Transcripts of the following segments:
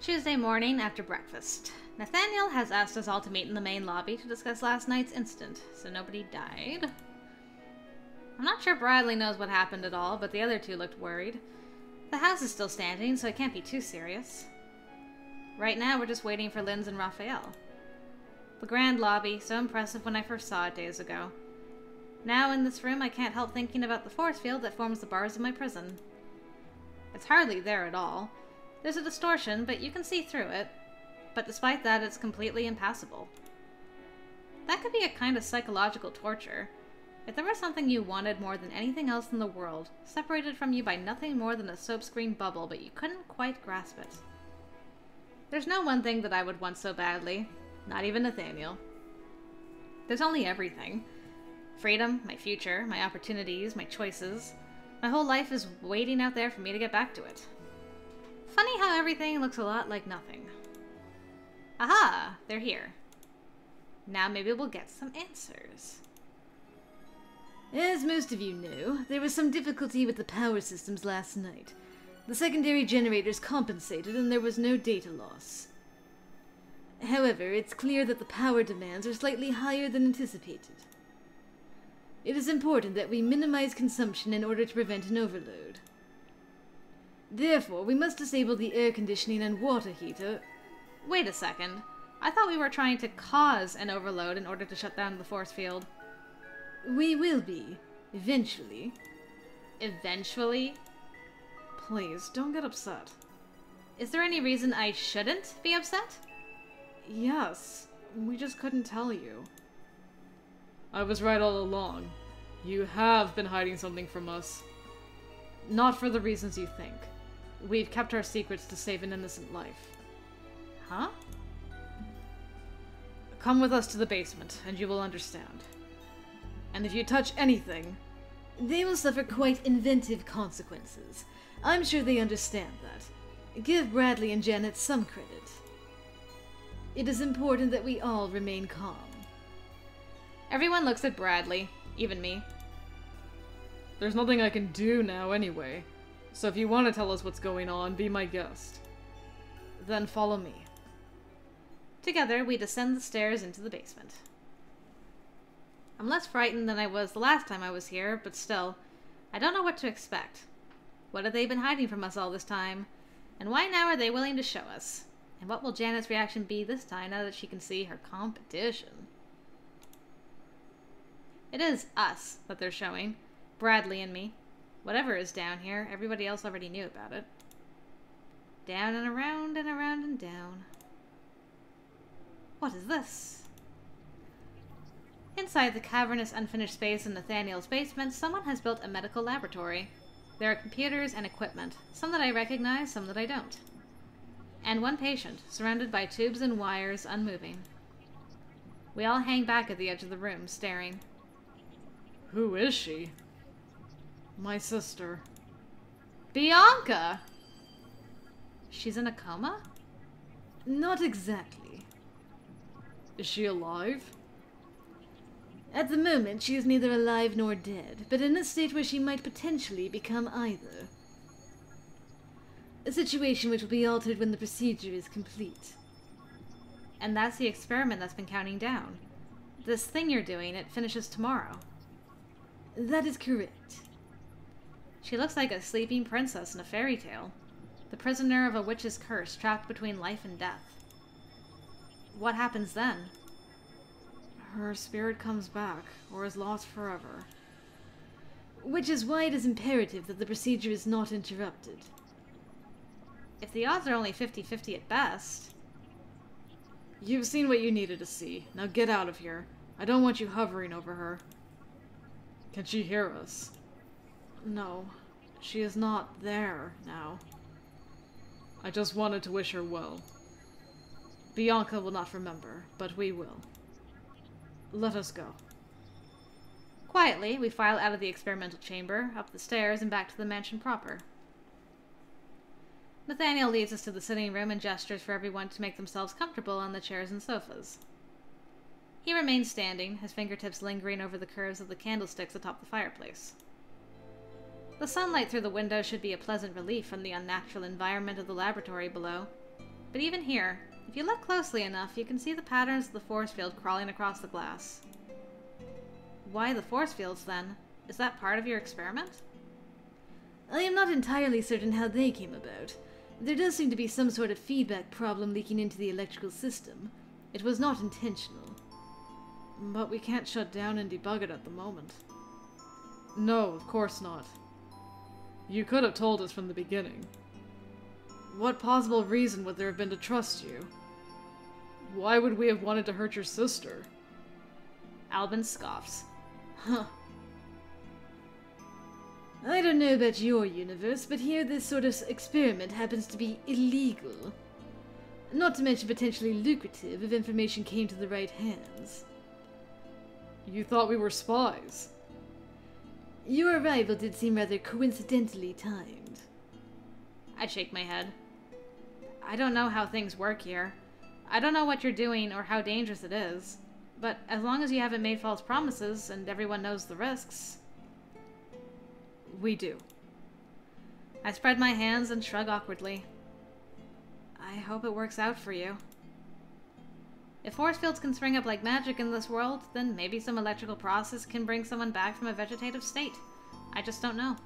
Tuesday morning after breakfast. Nathaniel has asked us all to meet in the main lobby to discuss last night's incident, so nobody died. I'm not sure Bradley knows what happened at all, but the other two looked worried. The house is still standing, so it can't be too serious. Right now, we're just waiting for Linz and Raphael. The grand lobby, so impressive when I first saw it days ago. Now in this room, I can't help thinking about the force field that forms the bars of my prison. It's hardly there at all. There's a distortion, but you can see through it. But despite that, it's completely impassable. That could be a kind of psychological torture. If there was something you wanted more than anything else in the world, separated from you by nothing more than a soap screen bubble, but you couldn't quite grasp it. There's no one thing that I would want so badly. Not even Nathaniel. There's only everything. Freedom, my future, my opportunities, my choices. My whole life is waiting out there for me to get back to it. Funny how everything looks a lot like nothing. Aha! They're here. Now maybe we'll get some answers. As most of you know, there was some difficulty with the power systems last night. The secondary generators compensated and there was no data loss. However, it's clear that the power demands are slightly higher than anticipated. It is important that we minimize consumption in order to prevent an overload. Therefore, we must disable the air conditioning and water heater. Wait a second. I thought we were trying to cause an overload in order to shut down the force field. We will be, eventually. Eventually? Please, don't get upset. Is there any reason I shouldn't be upset? Yes, we just couldn't tell you. I was right all along. You have been hiding something from us. Not for the reasons you think. We've kept our secrets to save an innocent life. Huh? Come with us to the basement, and you will understand. And if you touch anything... They will suffer quite inventive consequences. I'm sure they understand that. Give Bradley and Janet some credit. It is important that we all remain calm. Everyone looks at Bradley, even me. There's nothing I can do now anyway, so if you want to tell us what's going on, be my guest. Then follow me. Together, we descend the stairs into the basement. I'm less frightened than I was the last time I was here, but still, I don't know what to expect. What have they been hiding from us all this time? And why now are they willing to show us? And what will Janet's reaction be this time now that she can see her competition? It is us that they're showing. Bradley and me. Whatever is down here, everybody else already knew about it. Down and around and around and down. What is this? Inside the cavernous, unfinished space in Nathaniel's basement, someone has built a medical laboratory. There are computers and equipment, some that I recognize, some that I don't. And one patient, surrounded by tubes and wires, unmoving. We all hang back at the edge of the room, staring. Who is she? My sister. Bianca! She's in a coma? Not exactly. Is she alive? At the moment, she is neither alive nor dead, but in a state where she might potentially become either. A situation which will be altered when the procedure is complete. And that's the experiment that's been counting down. This thing you're doing, it finishes tomorrow. That is correct. She looks like a sleeping princess in a fairy tale. The prisoner of a witch's curse, trapped between life and death. What happens then? Her spirit comes back, or is lost forever. Which is why it is imperative that the procedure is not interrupted. If the odds are only 50-50 at best... You've seen what you needed to see. Now get out of here. I don't want you hovering over her. Can she hear us? No, she is not there now. I just wanted to wish her well. Bianca will not remember, but we will. Let us go. Quietly, we file out of the experimental chamber, up the stairs, and back to the mansion proper. Nathaniel leads us to the sitting room and gestures for everyone to make themselves comfortable on the chairs and sofas. He remains standing, his fingertips lingering over the curves of the candlesticks atop the fireplace. The sunlight through the window should be a pleasant relief from the unnatural environment of the laboratory below. But even here, if you look closely enough, you can see the patterns of the force field crawling across the glass. Why the force fields, then? Is that part of your experiment? I am not entirely certain how they came about. There does seem to be some sort of feedback problem leaking into the electrical system. It was not intentional. But we can't shut down and debug it at the moment. No, of course not. You could have told us from the beginning. What possible reason would there have been to trust you? Why would we have wanted to hurt your sister? Albin scoffs. Huh. I don't know about your universe, but here this sort of experiment happens to be illegal. Not to mention potentially lucrative if information came to the right hands. You thought we were spies? Your arrival did seem rather coincidentally timed. I shake my head. I don't know how things work here. I don't know what you're doing or how dangerous it is. But as long as you haven't made false promises and everyone knows the risks... We do. I spread my hands and shrug awkwardly. I hope it works out for you. If force fields can spring up like magic in this world, then maybe some electrical process can bring someone back from a vegetative state. I just don't know.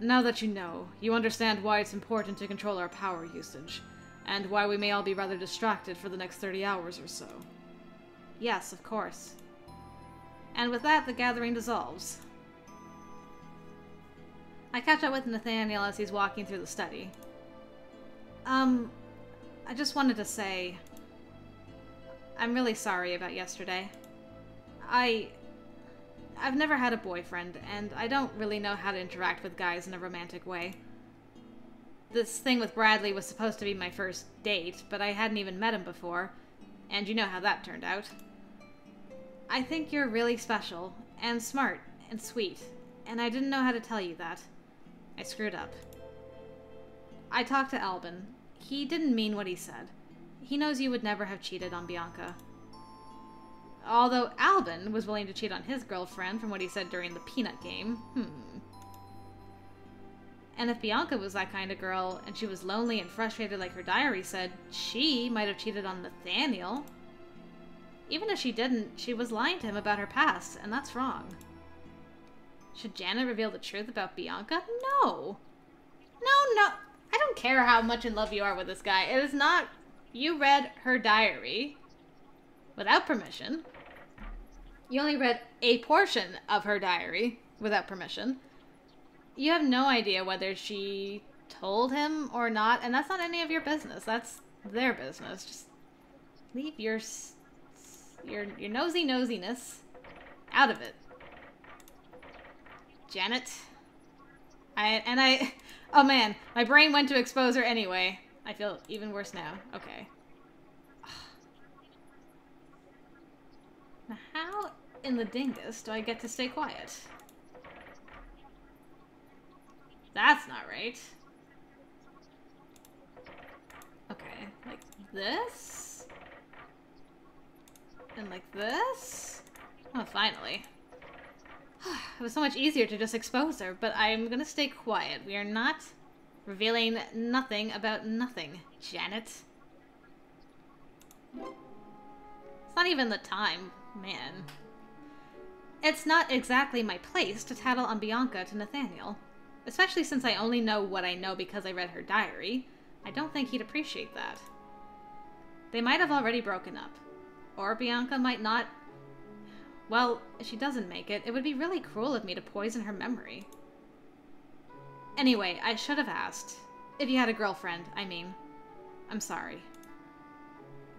Now that you know, you understand why it's important to control our power usage, and why we may all be rather distracted for the next 30 hours or so. Yes, of course. And with that, the gathering dissolves. I catch up with Nathaniel as he's walking through the study. I just wanted to say... I'm really sorry about yesterday. I've never had a boyfriend, and I don't really know how to interact with guys in a romantic way. This thing with Bradley was supposed to be my first date, but I hadn't even met him before, and you know how that turned out. I think you're really special, and smart, and sweet, and I didn't know how to tell you that. I screwed up. I talked to Albin. He didn't mean what he said. He knows you would never have cheated on Bianca. Although Albin was willing to cheat on his girlfriend from what he said during the peanut game. And if Bianca was that kind of girl, and she was lonely and frustrated like her diary said, she might have cheated on Nathaniel. Even if she didn't, she was lying to him about her past, and that's wrong. Should Janet reveal the truth about Bianca? No! No. I don't care how much in love you are with this guy. It is not... You read her diary without permission. You only read a portion of her diary without permission. You have no idea whether she told him or not, and that's not any of your business. That's their business. Just leave your nosy nosiness out of it. Janet. Oh man, my brain went to expose her anyway. I feel even worse now. Okay. Now how in the dingus do I get to stay quiet? That's not right. Okay, like this? And like this? Oh, finally. It was so much easier to just expose her, but I'm gonna stay quiet. We are not revealing nothing about nothing, Janet. It's not even the time, man. It's not exactly my place to tattle on Bianca to Nathaniel. Especially since I only know what I know because I read her diary. I don't think he'd appreciate that. They might have already broken up. Or Bianca might not... Well, if she doesn't make it, it would be really cruel of me to poison her memory. Anyway, I should have asked. If you had a girlfriend, I mean. I'm sorry.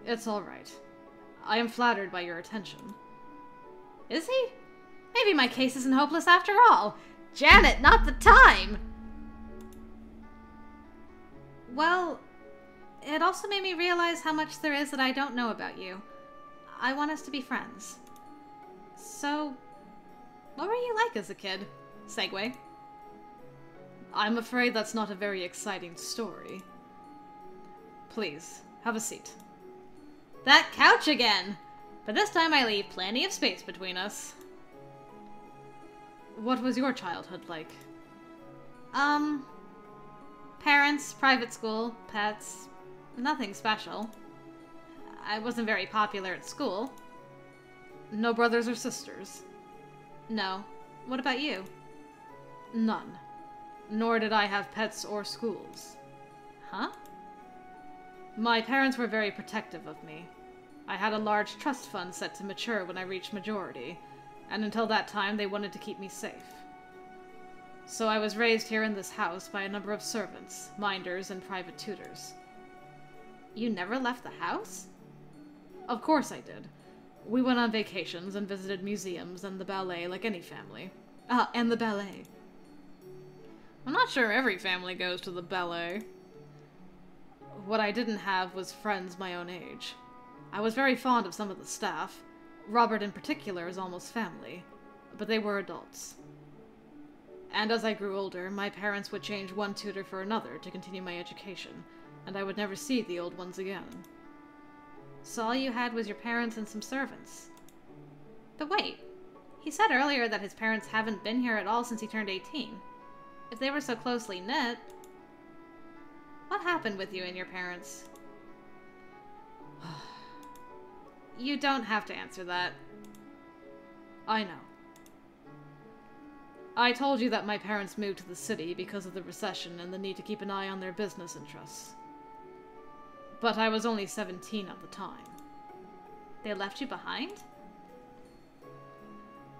It's alright. I am flattered by your attention. Is he? Maybe my case isn't hopeless after all. Janet, not the time! Well, it also made me realize how much there is that I don't know about you. I want us to be friends. So, what were you like as a kid? Segue. I'm afraid that's not a very exciting story. Please, have a seat. That couch again! But this time I leave plenty of space between us. What was your childhood like? Parents, private school, pets, Nothing special. I wasn't very popular at school. No brothers or sisters? No. What about you? None. Nor did I have pets or schools. Huh? My parents were very protective of me. I had a large trust fund set to mature when I reached majority, and until that time they wanted to keep me safe. So I was raised here in this house by a number of servants, minders, and private tutors. You never left the house? Of course I did. We went on vacations and visited museums and the ballet like any family. Ah, and the ballet. I'm not sure every family goes to the ballet. What I didn't have was friends my own age. I was very fond of some of the staff. Robert in particular is almost family, but they were adults. And as I grew older, my parents would change one tutor for another to continue my education, and I would never see the old ones again. So all you had was your parents and some servants. But wait, he said earlier that his parents haven't been here at all since he turned 18. If they were so closely knit, what happened with you and your parents? You don't have to answer that. I know. I told you that my parents moved to the city because of the recession and the need to keep an eye on their business interests. But I was only 17 at the time. They left you behind?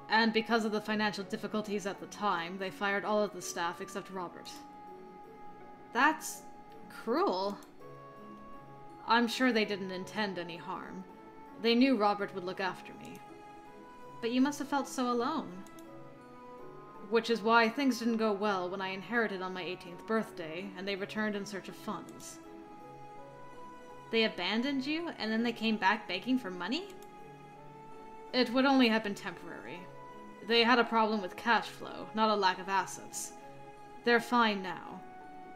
And because of the financial difficulties at the time, they fired all of the staff except Robert. That's cruel. I'm sure they didn't intend any harm. They knew Robert would look after me. But you must have felt so alone. Which is why things didn't go well when I inherited on my 18th birthday, and they returned in search of funds. They abandoned you, and then they came back begging for money? It would only have been temporary. They had a problem with cash flow, not a lack of assets. They're fine now,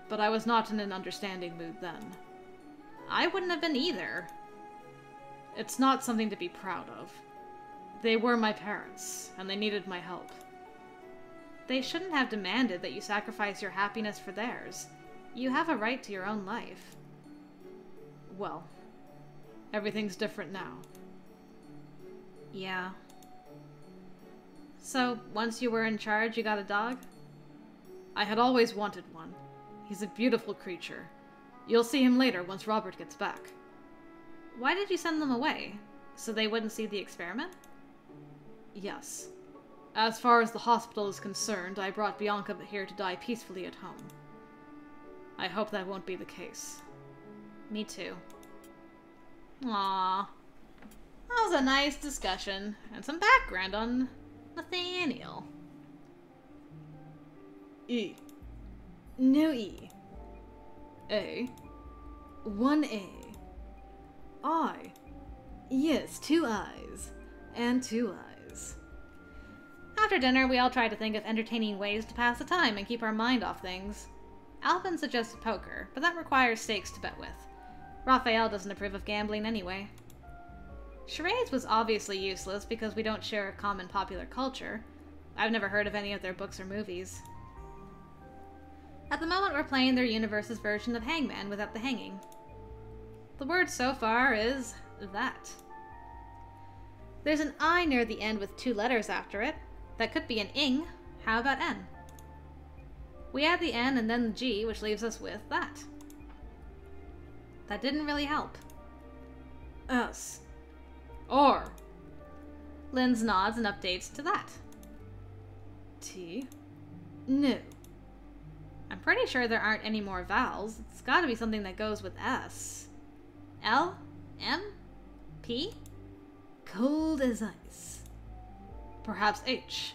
but I was not in an understanding mood then. I wouldn't have been either. It's not something to be proud of. They were my parents, and they needed my help. They shouldn't have demanded that you sacrifice your happiness for theirs. You have a right to your own life. Well, everything's different now. Yeah. So, once you were in charge, you got a dog? I had always wanted one. He's a beautiful creature. You'll see him later once Robert gets back. Why did you send them away? So they wouldn't see the experiment? Yes. As far as the hospital is concerned, I brought Bianca here to die peacefully at home. I hope that won't be the case. Me too. Aww. That was a nice discussion, and some background on Nathaniel. E. No E. A. 1A. I. Yes, 2 I's. And 2 I's. After dinner, we all tried to think of entertaining ways to pass the time and keep our mind off things. Alvin suggested poker, but that requires stakes to bet with. Raphael doesn't approve of gambling anyway. Charades was obviously useless because we don't share a common popular culture. I've never heard of any of their books or movies. At the moment, we're playing their universe's version of Hangman without the hanging. The word so far is that. There's an I near the end with 2 letters after it. That could be an ing. How about N? We add the N and then the G, which leaves us with that. That didn't really help. S. R. Lynn's nods and updates to that. T. No. I'm pretty sure there aren't any more vowels. It's gotta be something that goes with S. L? M? P? Cold as ice. Perhaps H.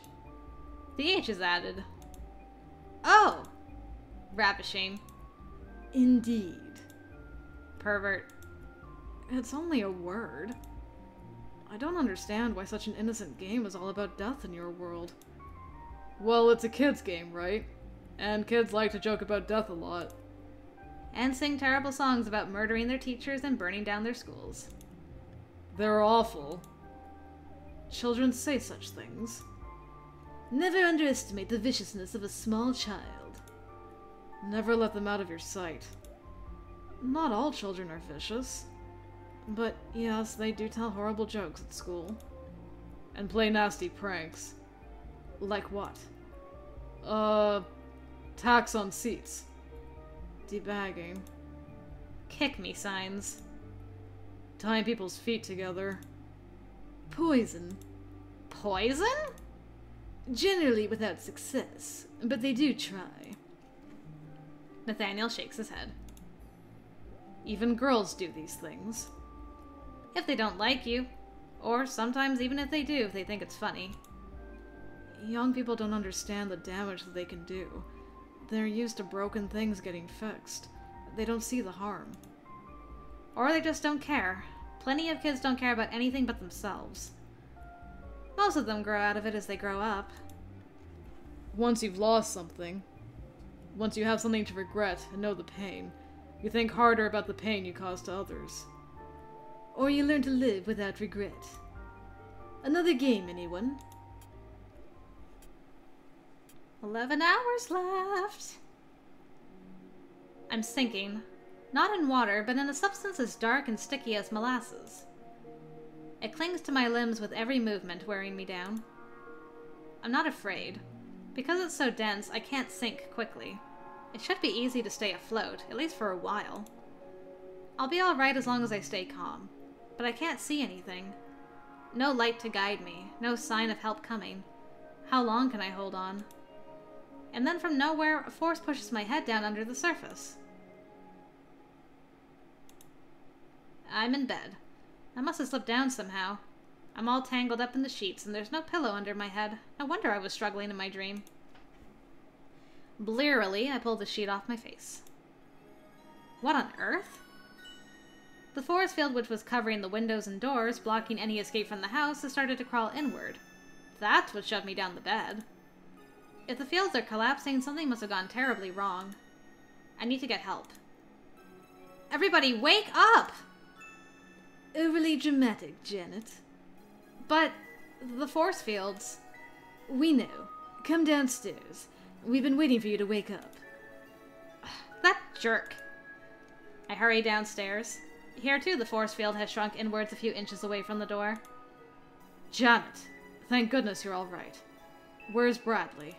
The H is added. Oh! Ravishing. Indeed. Pervert. It's only a word. I don't understand why such an innocent game is all about death in your world. Well, it's a kid's game, right? And kids like to joke about death a lot. And sing terrible songs about murdering their teachers and burning down their schools. They're awful. Children say such things. Never underestimate the viciousness of a small child. Never let them out of your sight. Not all children are vicious. But yes, they do tell horrible jokes at school. And play nasty pranks. Like what? Tax on seats. Debagging. Kick me signs. Tying people's feet together. Poison. Poison? Generally without success, but they do try. Nathaniel shakes his head. Even girls do these things. If they don't like you. Or sometimes even if they do, if they think it's funny. Young people don't understand the damage that they can do. They're used to broken things getting fixed. They don't see the harm. Or they just don't care. Plenty of kids don't care about anything but themselves. Most of them grow out of it as they grow up. Once you've lost something, once you have something to regret and know the pain, you think harder about the pain you caused to others. Or you learn to live without regret. Another game, anyone? 11 hours left. I'm sinking. Not in water, but in a substance as dark and sticky as molasses. It clings to my limbs with every movement, wearing me down. I'm not afraid. Because it's so dense, I can't sink quickly. It should be easy to stay afloat, at least for a while. I'll be alright as long as I stay calm. But I can't see anything. No light to guide me, no sign of help coming. How long can I hold on? And then from nowhere, a force pushes my head down under the surface. I'm in bed. I must have slipped down somehow. I'm all tangled up in the sheets, and there's no pillow under my head. No wonder I was struggling in my dream. Blearily, I pulled the sheet off my face. What on earth? The force field which was covering the windows and doors, blocking any escape from the house, has started to crawl inward. That's what shoved me down the bed. If the fields are collapsing, something must have gone terribly wrong. I need to get help. Everybody, wake up! Overly dramatic, Janet. But the force fields... We know. Come downstairs. We've been waiting for you to wake up. That jerk. I hurry downstairs. Here, too, the force field has shrunk inwards a few inches away from the door. Janet, thank goodness you're all right. Where's Bradley?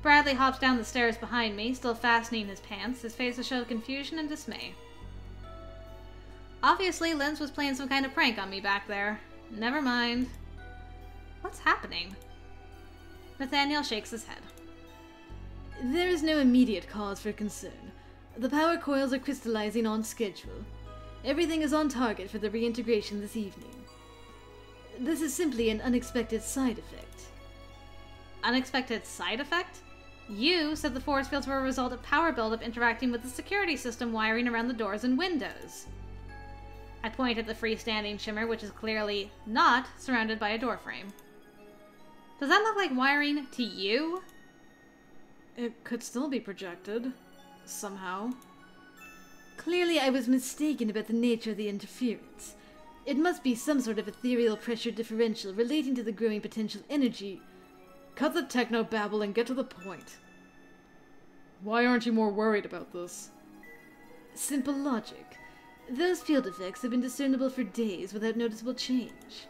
Bradley hops down the stairs behind me, still fastening his pants, his face a show of confusion and dismay. Obviously, Linz was playing some kind of prank on me back there. Never mind. What's happening? Nathaniel shakes his head. There is no immediate cause for concern. The power coils are crystallizing on schedule. Everything is on target for the reintegration this evening. This is simply an unexpected side effect. Unexpected side effect? You said the force fields were a result of power buildup interacting with the security system wiring around the doors and windows. I point at the freestanding shimmer, which is clearly not surrounded by a doorframe. Does that look like wiring to you? It could still be projected. Somehow. Clearly I was mistaken about the nature of the interference. It must be some sort of ethereal pressure differential relating to the growing potential energy. Cut the techno-babble and get to the point. Why aren't you more worried about this? Simple logic. Those field effects have been discernible for days without noticeable change.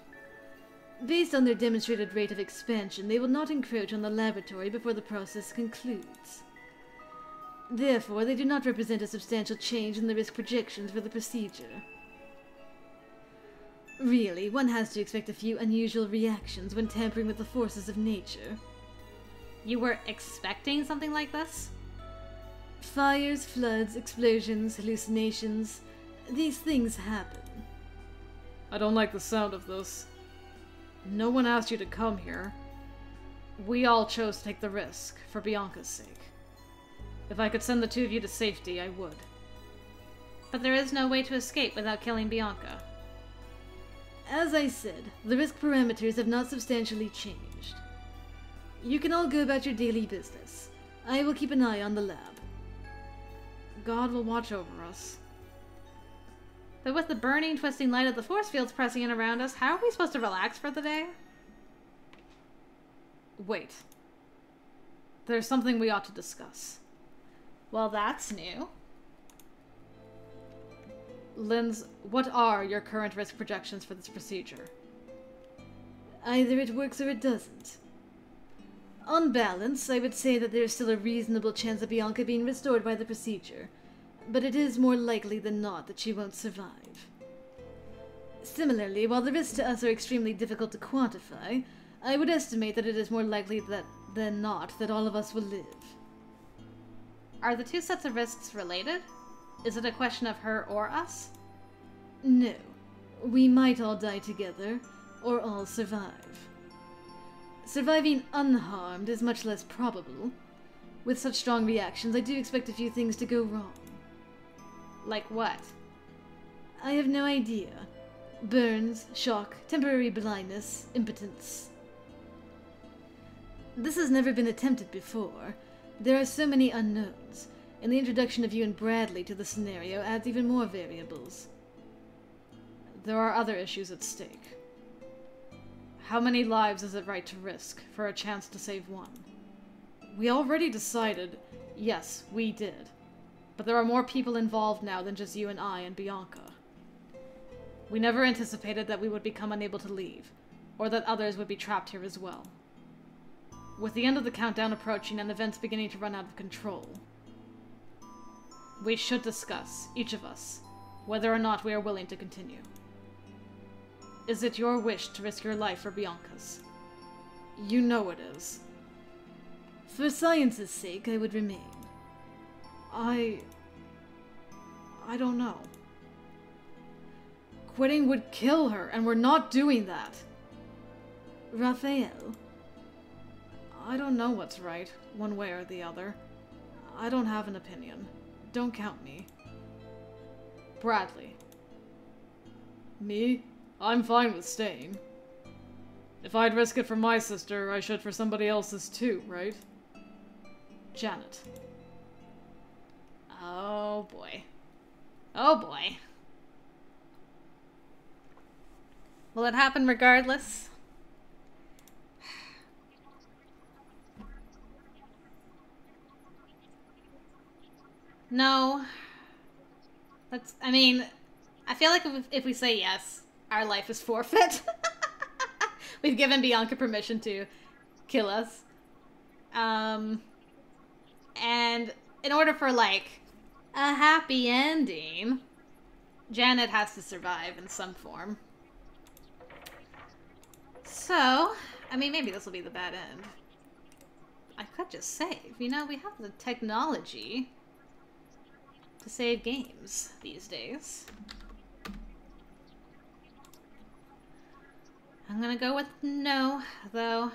Based on their demonstrated rate of expansion, they will not encroach on the laboratory before the process concludes. Therefore, they do not represent a substantial change in the risk projections for the procedure. Really, one has to expect a few unusual reactions when tampering with the forces of nature. You were expecting something like this? Fires, floods, explosions, hallucinations. These things happen. I don't like the sound of this. No one asked you to come here. We all chose to take the risk, for Bianca's sake. If I could send the two of you to safety, I would. But there is no way to escape without killing Bianca. As I said, the risk parameters have not substantially changed. You can all go about your daily business. I will keep an eye on the lab. God will watch over us. But with the burning, twisting light of the force fields pressing in around us, how are we supposed to relax for the day? Wait. There's something we ought to discuss. Well, that's new. Linz, what are your current risk projections for this procedure? Either it works or it doesn't. On balance, I would say that there is still a reasonable chance of Bianca being restored by the procedure, but it is more likely than not that she won't survive. Similarly, while the risks to us are extremely difficult to quantify, I would estimate that it is more likely than not that all of us will live. Are the two sets of risks related? Is it a question of her or us? No. We might all die together, or all survive. Surviving unharmed is much less probable. With such strong reactions, I do expect a few things to go wrong. Like what? I have no idea. Burns, shock, temporary blindness, impotence. This has never been attempted before. There are so many unknowns, and the introduction of you and Bradley to the scenario adds even more variables. There are other issues at stake. How many lives is it right to risk for a chance to save one? We already decided, yes, we did. But there are more people involved now than just you and I and Bianca. We never anticipated that we would become unable to leave, or that others would be trapped here as well. With the end of the countdown approaching and events beginning to run out of control, we should discuss, each of us, whether or not we are willing to continue. Is it your wish to risk your life for Bianca's? You know it is. For science's sake, I would remain. I don't know. Quitting would kill her, and we're not doing that. Raphael? I don't know what's right, one way or the other. I don't have an opinion. Don't count me. Bradley. Me? I'm fine with staying. If I'd risk it for my sister, I should for somebody else's too, right? Janet. Oh boy. Oh boy. Will it happen regardless? No. I mean, I feel like if we say yes, our life is forfeit. We've given Bianca permission to kill us. And in order for, like, a happy ending, Janet has to survive in some form. So, I mean, maybe this will be the bad end. I could just save. You know, we have the technology to save games these days. I'm gonna go with no, though.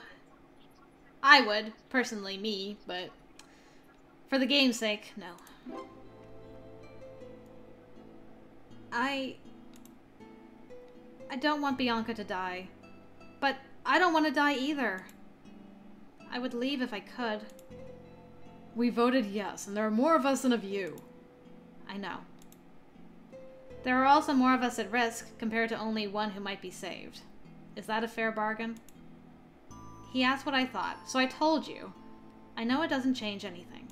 I would, personally, me, but for the game's sake, no. I don't want Bianca to die, but I don't want to die either. I would leave if I could. We voted yes, and there are more of us than of you. I know. There are also more of us at risk compared to only one who might be saved. Is that a fair bargain? He asked what I thought, so I told you. I know it doesn't change anything.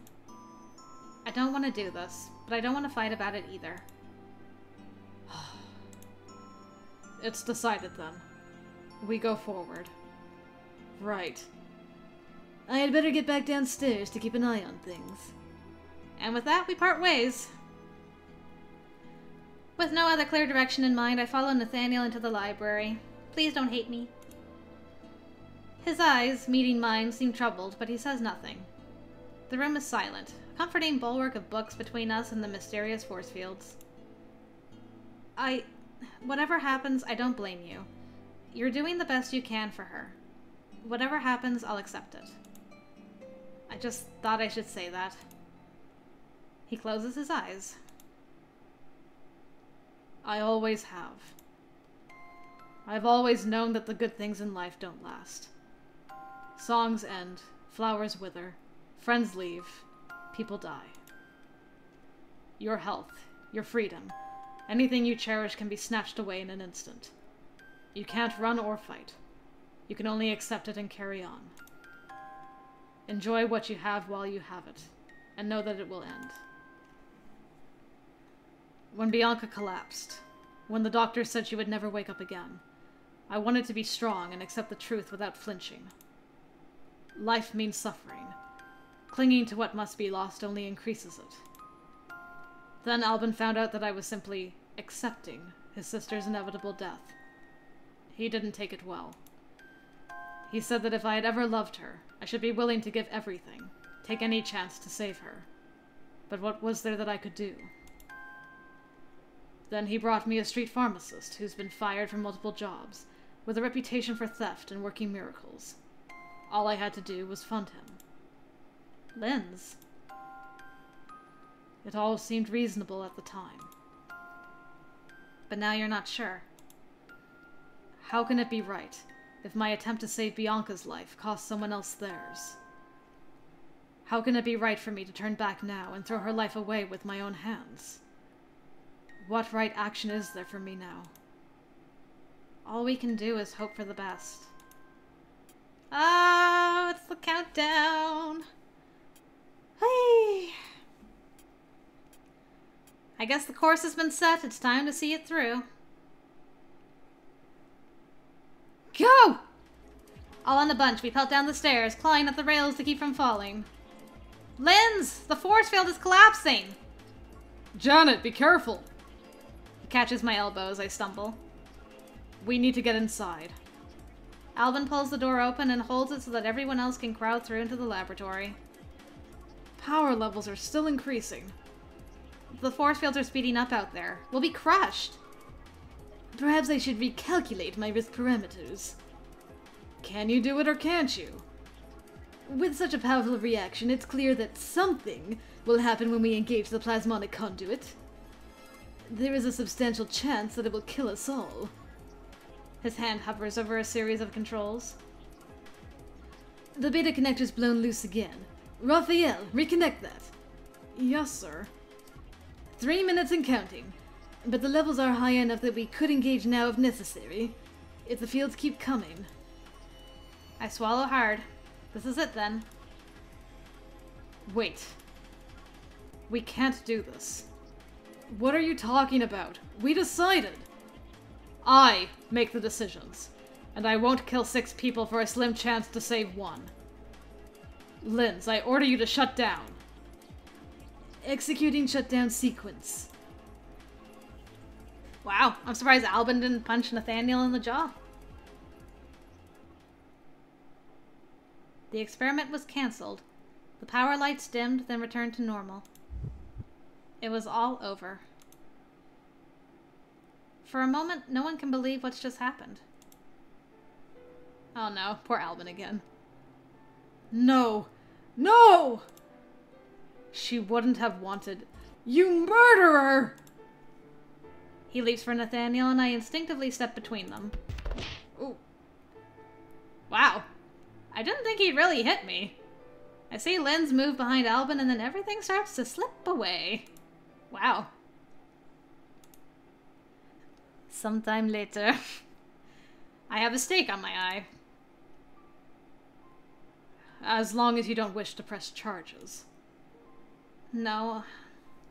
I don't want to do this, but I don't want to fight about it either. It's decided then. We go forward. Right. I had better get back downstairs to keep an eye on things. And with that, we part ways. With no other clear direction in mind, I follow Nathaniel into the library. Please don't hate me. His eyes, meeting mine, seem troubled, but he says nothing. The room is silent, a comforting bulwark of books between us and the mysterious force fields. Whatever happens, I don't blame you. You're doing the best you can for her. Whatever happens, I'll accept it. I just thought I should say that. He closes his eyes. I always have. I've always known that the good things in life don't last. Songs end, flowers wither, friends leave, people die. Your health, your freedom, anything you cherish can be snatched away in an instant. You can't run or fight. You can only accept it and carry on. Enjoy what you have while you have it. and know that it will end. When Bianca collapsed, when the doctor said she would never wake up again, I wanted to be strong and accept the truth without flinching. Life means suffering. Clinging to what must be lost only increases it. Then Albin found out that I was simply accepting his sister's inevitable death. He didn't take it well. He said that if I had ever loved her, I should be willing to give everything, take any chance to save her. But what was there that I could do? Then he brought me a street pharmacist who's been fired from multiple jobs, with a reputation for theft and working miracles. All I had to do was fund him. Linz. It all seemed reasonable at the time. But now you're not sure. How can it be right if my attempt to save Bianca's life cost someone else theirs? How can it be right for me to turn back now and throw her life away with my own hands? What right action is there for me now? All we can do is hope for the best. Oh, it's the countdown. Hey. I guess the course has been set. It's time to see it through. Go! All on a bunch, we pelt down the stairs, clawing at the rails to keep from falling. Linz! The force field is collapsing! Janet, be careful! He catches my elbow as I stumble. We need to get inside. Albin pulls the door open and holds it so that everyone else can crowd through into the laboratory. Power levels are still increasing. The force fields are speeding up out there. We'll be crushed. Perhaps I should recalculate my risk parameters. Can you do it or can't you? With such a powerful reaction, it's clear that something will happen when we engage the plasmonic conduit. There is a substantial chance that it will kill us all. His hand hovers over a series of controls. The beta connector's blown loose again. Raphael, reconnect that. Yes, sir. 3 minutes and counting. But the levels are high enough that we could engage now if necessary. If the fields keep coming. I swallow hard. This is it then. Wait. We can't do this. What are you talking about? We decided. I make the decisions. And I won't kill 6 people for a slim chance to save 1. Linz, I order you to shut down. Executing shutdown sequence. Wow, I'm surprised Albin didn't punch Nathaniel in the jaw. The experiment was cancelled. The power lights dimmed, then returned to normal. It was all over. For a moment, no one can believe what's just happened. Oh no, poor Albin again. No! No! She wouldn't have wanted... You murderer! He leaps for Nathaniel, and I instinctively step between them. Ooh. Wow. I didn't think he'd really hit me. I see Linz move behind Albin, and then everything starts to slip away. Wow. Sometime later. I have a stake on my eye. As long as you don't wish to press charges. No,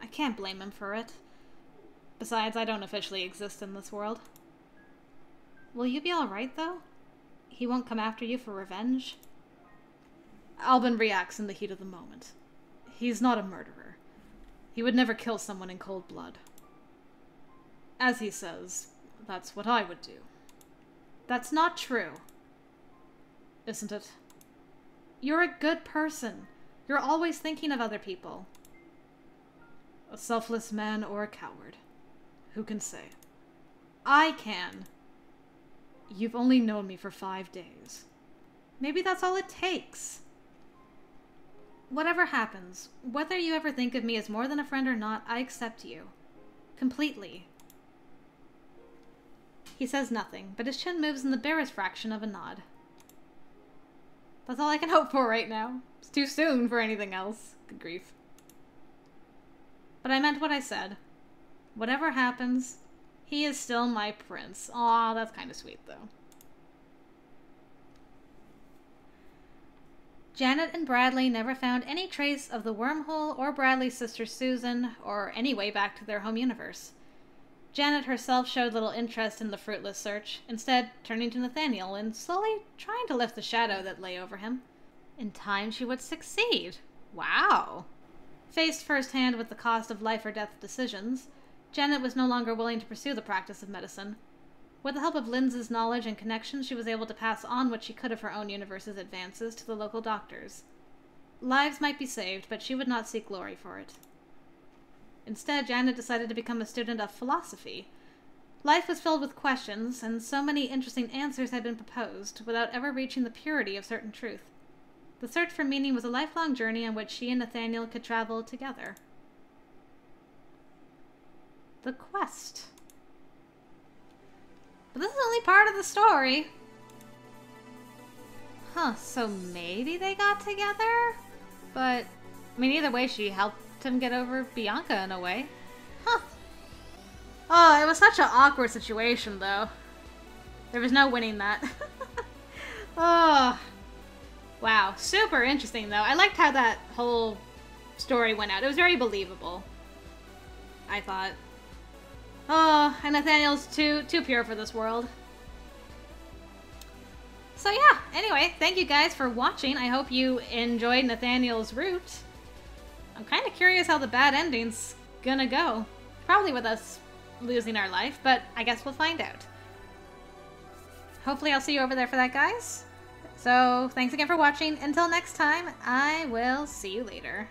I can't blame him for it. Besides, I don't officially exist in this world. Will you be alright, though? He won't come after you for revenge? Albin reacts in the heat of the moment. He's not a murderer. He would never kill someone in cold blood. As he says, that's what I would do. That's not true. Isn't it? You're a good person. You're always thinking of other people. A selfless man or a coward. Who can say? I can. You've only known me for 5 days. Maybe that's all it takes. Whatever happens, whether you ever think of me as more than a friend or not, I accept you. Completely. He says nothing, but his chin moves in the barest fraction of a nod. That's all I can hope for right now. It's too soon for anything else. Good grief. But I meant what I said. Whatever happens, he is still my prince. Aw, that's kind of sweet, though. Janet and Bradley never found any trace of the wormhole or Bradley's sister Susan, or any way back to their home universe. Janet herself showed little interest in the fruitless search, instead turning to Nathaniel and slowly trying to lift the shadow that lay over him. In time she would succeed. Wow! Faced firsthand with the cost of life or death decisions, Janet was no longer willing to pursue the practice of medicine. With the help of Linz's knowledge and connections, she was able to pass on what she could of her own universe's advances to the local doctors. Lives might be saved, but she would not seek glory for it. Instead, Janet decided to become a student of philosophy. Life was filled with questions, and so many interesting answers had been proposed, without ever reaching the purity of certain truth. The search for meaning was a lifelong journey on which she and Nathaniel could travel together. The quest. But this is only part of the story. Huh, so maybe they got together? But, I mean, either way, she helped him get over Bianca in a way. Huh. Oh, it was such an awkward situation, though. There was no winning that. Oh. Wow, super interesting, though. I liked how that whole story went out. It was very believable, I thought. Oh, and Nathaniel's too pure for this world. So yeah, anyway, thank you guys for watching. I hope you enjoyed Nathaniel's route. I'm kind of curious how the bad ending's gonna go. Probably with us losing our life, but I guess we'll find out. Hopefully I'll see you over there for that, guys. So, thanks again for watching. Until next time, I will see you later.